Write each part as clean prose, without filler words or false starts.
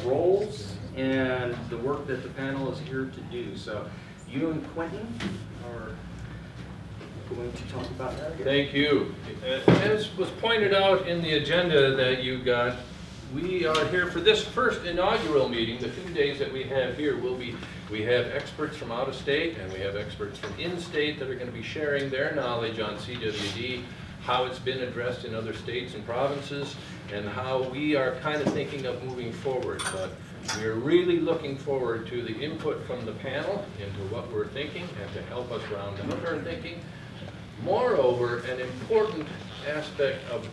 roles and the work that the panel is here to do. So you and Quentin are going to talk about that here. Thank you. As was pointed out in the agenda that you got, we are here for this first inaugural meeting. The 2 days that we have here we have experts from out of state and we have experts from in-state that are going to be sharing their knowledge on CWD, how it's been addressed in other states and provinces, and how we are kind of thinking of moving forward. But we're really looking forward to the input from the panel into what we're thinking and to help us round out our thinking. Moreover, an important aspect of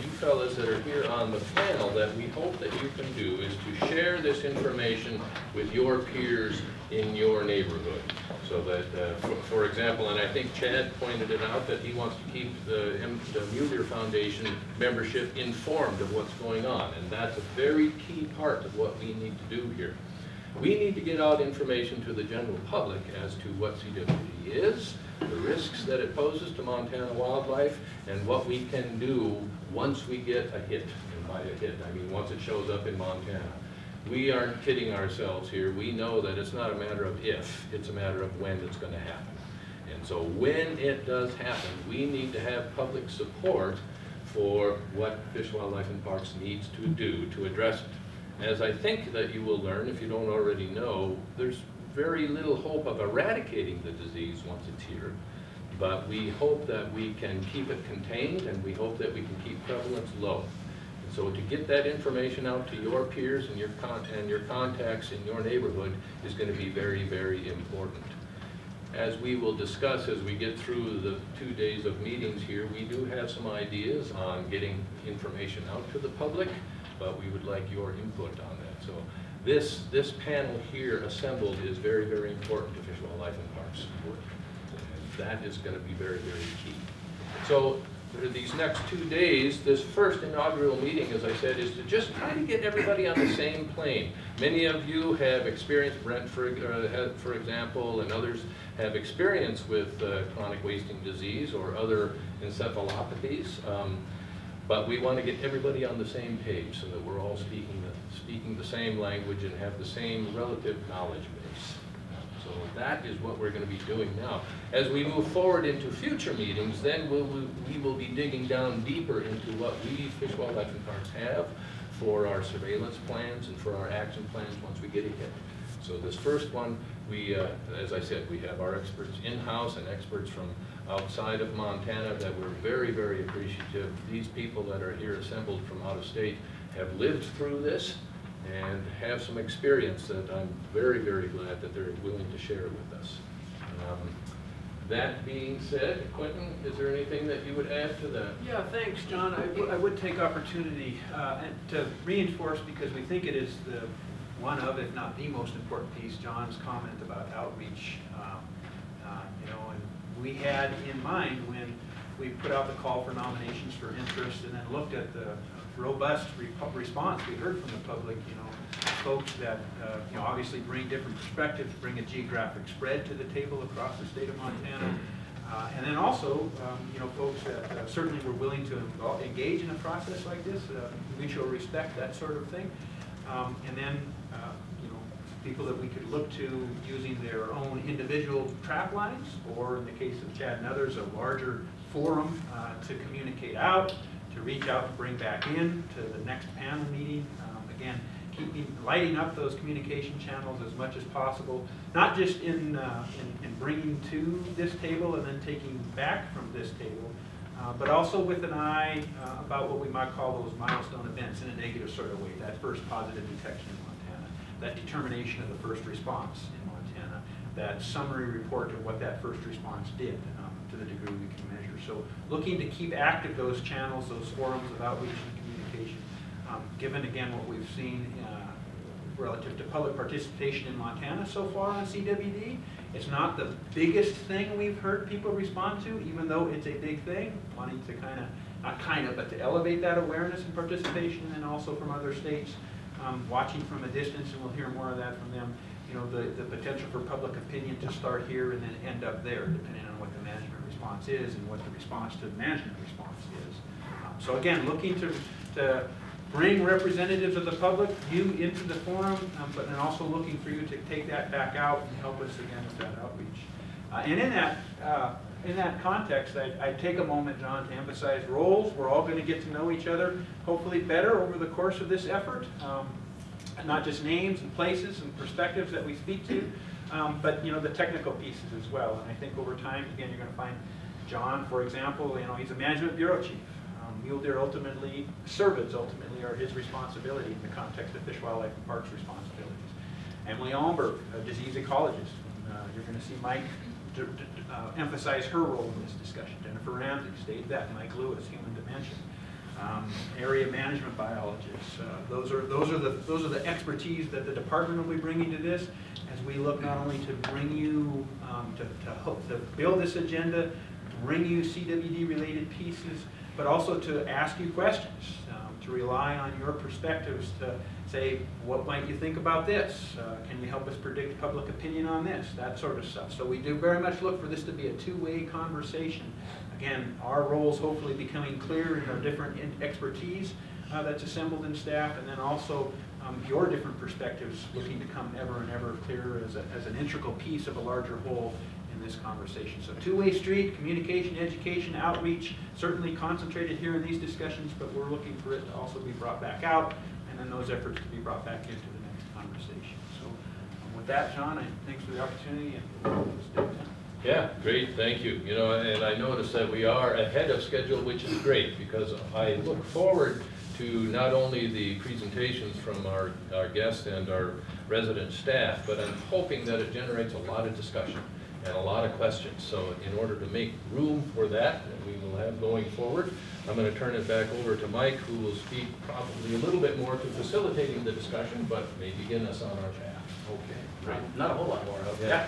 you fellas that are here on the panel that we hope that you can do is to share this information with your peers in your neighborhood. So that, for example, and I think Chad pointed it out, that he wants to keep the Mueller Foundation membership informed of what's going on. And that's a very key part of what we need to do here. We need to get out information to the general public as to what CWD is, the risks that it poses to Montana wildlife, and what we can do once we get a hit. And by a hit, I mean once it shows up in Montana. We aren't kidding ourselves here. We know that it's not a matter of if, it's a matter of when it's going to happen. And so when it does happen, we need to have public support for what Fish, Wildlife, and Parks needs to do to address it. As I think that you will learn, if you don't already know, there's very little hope of eradicating the disease once it's here. But we hope that we can keep it contained, and we hope that we can keep prevalence low. And so to get that information out to your peers and your contacts in your neighborhood is going to be very, very important. As we will discuss as we get through the 2 days of meetings here, we do have some ideas on getting information out to the public, but we would like your input on that. So this panel here assembled is very, very important to Fish, Wildlife, and Parks work. And that is going to be very, very key. So for these next 2 days, this first inaugural meeting, as I said, is to just try to get everybody on the same plane. Many of you have experienced, Brent for example, and others have experience with chronic wasting disease or other encephalopathies. But we want to get everybody on the same page so that we're all speaking the same language and have the same relative knowledge base. So that is what we're going to be doing now. As we move forward into future meetings, then we will be digging down deeper into what we, Fish, Wildlife, and Parks, have for our surveillance plans and for our action plans once we get ahead. So this first one, we, as I said, we have our experts in-house and experts from outside of Montana that we're very, very appreciative. These people that are here assembled from out of state have lived through this and have some experience that I'm very, very glad that they're willing to share with us. That being said, Quentin, is there anything that you would add to that? Yeah, thanks, John. I would take opportunity to reinforce, because we think it is the one of, if not the most important piece, John's comment about outreach. And we had in mind when we put out the call for nominations for interest and then looked at the robust response we heard from the public, folks that obviously bring different perspectives, bring a geographic spread to the table across the state of Montana, and then also folks that certainly were willing to engage in a process like this, mutual respect, that sort of thing, and then people that we could look to using their own individual trap lines, or in the case of Chad and others, a larger forum to communicate out, to reach out and bring back in to the next panel meeting. Again, lighting up those communication channels as much as possible, not just in bringing to this table and then taking back from this table, but also with an eye about what we might call those milestone events in a negative sort of way, that first positive detection in Montana, that determination of the first response in Montana, that summary report of what that first response did to the degree we can measure. So looking to keep active those channels, those forums of outreach and communication, given again what we've seen relative to public participation in Montana so far on CWD. It's not the biggest thing we've heard people respond to, even though it's a big thing, wanting to but to elevate that awareness and participation, and also from other states, watching from a distance, and we'll hear more of that from them, the potential for public opinion to start here and then end up there, depending on what the management response is and what the response to the management response is. So again, looking to bring representatives of the public, you into the forum, but then also looking for you to take that back out and help us again with that outreach. And in that context, I'd take a moment, John, to emphasize roles. We're all going to get to know each other, hopefully better over the course of this effort. And not just names and places and perspectives that we speak to, but the technical pieces as well. And I think over time, again, you're going to find John, for example, he's a management bureau chief. Mule deer ultimately, cervids ultimately are his responsibility in the context of Fish, Wildlife, and Parks responsibilities. Emily Allenberg, a disease ecologist. You're going to see Mike emphasize her role in this discussion. Jennifer Ramsey stated that. Mike Lewis, human dementia. Area management biologists. Those are the expertise that the department will be bringing to this, as we look not only to bring you to build this agenda, bring you CWD related pieces, but also to ask you questions, to rely on your perspectives to say, what might you think about this? Can you help us predict public opinion on this? That sort of stuff. So we do very much look for this to be a two-way conversation. Again, our roles hopefully becoming clear in our different expertise that's assembled in staff, and then also your different perspectives looking to come ever and ever clearer as an integral piece of a larger whole in this conversation. So two-way street, communication, education, outreach, certainly concentrated here in these discussions, but we're looking for it to also be brought back out, and then those efforts to be brought back into the next conversation. So with that, John, thanks for the opportunity, and we'll stay down. Yeah, great, thank you. And I noticed that we are ahead of schedule, which is great, because I look forward to not only the presentations from our guests and our resident staff, but I'm hoping that it generates a lot of discussion and a lot of questions. So in order to make room for that we will have going forward, I'm going to turn it back over to Mike, who will speak probably a little bit more to facilitating the discussion, but may begin us on our path. Okay. Not a whole lot more. Yeah.